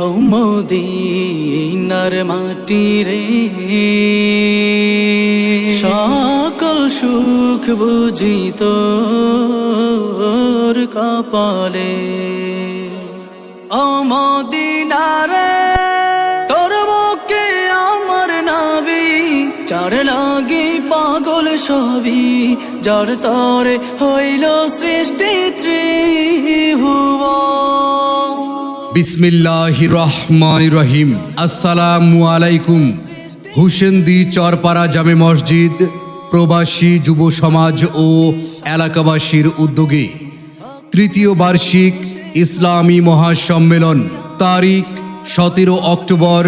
ও মদিনার মাটি রে, সকল সুখ বুঝি তোর কপালে। ও মদিনা রে, তোর বুকে আমার নাবি, যার লাগি পাগল সবই, যার তরে হইল সৃষ্টি ত্রিভুবন। বিসমিল্লাহির রহমানির রহিম। আসসালামু আলাইকুম। হুসেন্দি চরপাড়া জামে মসজিদ প্রবাসী যুব সমাজ ও এলাকাবাসীর উদ্যোগে তৃতীয় বার্ষিক ইসলামী মহাসম্মেলন তারিখ 17 অক্টোবর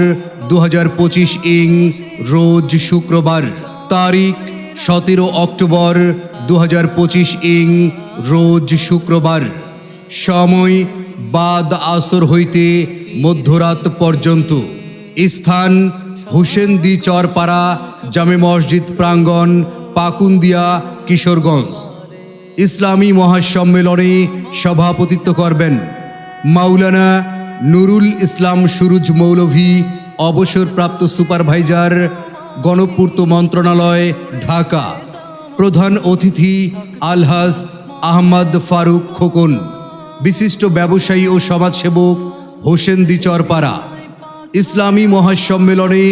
2025 ইং রোজ শুক্রবার, তারিখ 17 অক্টোবর 2025 ইং রোজ শুক্রবার, সময় বাদ আসর হইতে মধ্যরাত পর্যন্ত, স্থান হুসেন্দি চরপাড়া জামে মসজিদ প্রাঙ্গণ, পাকুন্দিয়া, কিশোরগঞ্জ। ইসলামী মহাসম্মেলনে সভাপতিত্ব করবেন মাওলানা নুরুল ইসলাম সুরুজ মৌলভী, অবসরপ্রাপ্ত সুপারভাইজার, গণপূর্ত মন্ত্রণালয়, ঢাকা। প্রধান অতিথি আলহাজ আহমদ ফারুক খোকন, বিশিষ্ট ব্যবসায়ী ও সমাজসেবক, হোসেন্দি চরপাড়া। ইসলামী মহাসম্মেলনে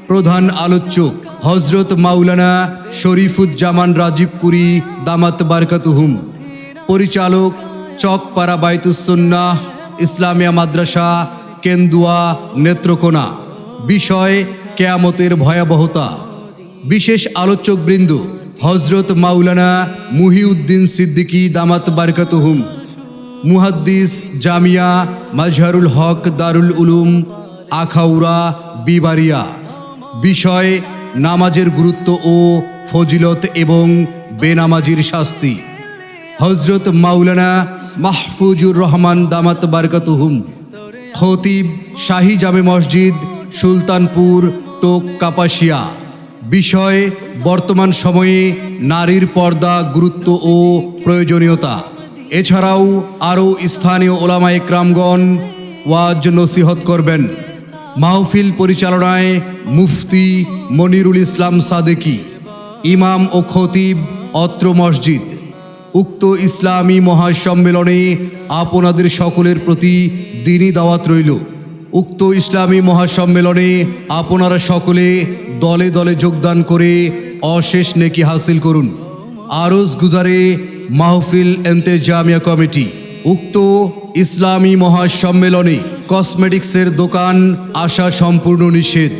প্রধান আলোচক হজরত মাওলানা শরীফুজ্জামান রাজীবপুরী দামাত বারকাতুহুম, পরিচালক চকপাড়া বাইতুসুন্নাহ ইসলামিয়া মাদ্রাসা, কেন্দুয়া, নেত্রকোনা। বিষয় কেয়ামতের ভয়াবহতা। বিশেষ আলোচকবৃন্দ হজরত মাওলানা মুহিউদ্দিন সিদ্দিকী দামাত বারকাতুহুম, মুহাদ্দিস, জামিয়া মাজহারুল হক দারুল উলুম, আখাউড়া, বিবারিয়া। বিষয় নামাজের গুরুত্ব ও ফজিলত এবং বেনামাজির শাস্তি। হজরত মাওলানা মাহফুজুর রহমান দামাত বারকাতুহুম, খতিব, শাহী জামে মসজিদ, সুলতানপুর, টোক, কাপাসিয়া। বিষয় বর্তমান সময়ে নারীর পর্দা, গুরুত্ব ও প্রয়োজনীয়তা। এছাড়াও আরও স্থানীয় ওলামা ইকরামগণ ওয়াজ নসিহত করবেন। মাহফিল পরিচালনায় মুফতি মনিরুল ইসলাম সাদেকি, ইমাম ও খতিব, অত্র মসজিদ। উক্ত ইসলামী মহাসম্মেলনে আপনাদের সকলের প্রতি দ্বীনি দাওয়াত রইল। উক্ত ইসলামী মহাসম্মেলনে আপনারা সকলে দলে দলে যোগদান করে অশেষ নেকি হাসিল করুন। আরজ গুজারে মাহফিল এন্তেজামিয়া কমিটি। উক্ত ইসলামী মহাসম্মেলনে কসমেটিক্সের দোকান আসা সম্পূর্ণ নিষেধ।